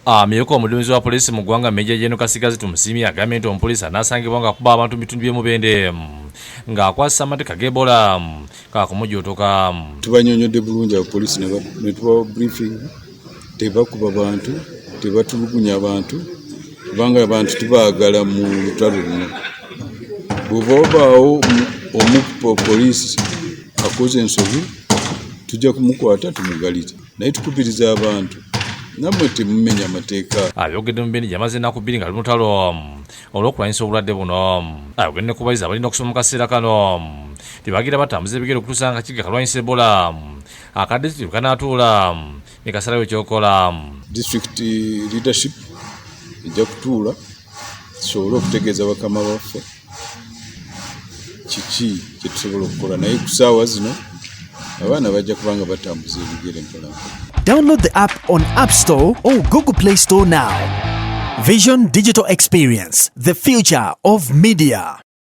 Amyeko omuduumizi wa poliisi mu ggwanga Meja Jeno Kasigazi tumusiimye agambye nti omupoliisi anaasangibwa ng'akuba abantu mu bitundu by'Emubende ng'akwasisa amateeka g'Ebola kaakumujuutuka. Tubanyonyodde bulungi abapoliisi ne tubawa briefing, tebakuba bantu, tebatulugunya abantu, kubanga abantu tubaagala mu lutalo luno. Bw'oba obaawo omu ku poliisi akoze ensobi, tujja kumukwata tumugalire, naye tukubiriza abantu namwe temumenya amateeka. Ayogedde mu Bendi yamaze ennaku bbiri nga ali mu lutalo olw'okulwanyisa obulwadde buno. Ayogedde ne ku bayizi abalina okusoma mu kaseera kano tebagira batambuza ebigere okutuusa nga kiga kalwanyisa Ebola akadde bwe kanaatuula ne kasalawo ekyokola. District leadership ejja kutuula tusobole okutegeeza bakama baffe kiki kye tusobola okukola, naye ku ssaawa zino abaana bajja kubanga batambuza ebigere mpola. Download the app on App Store or Google Play Store now. Vision Digital Experience, the future of media.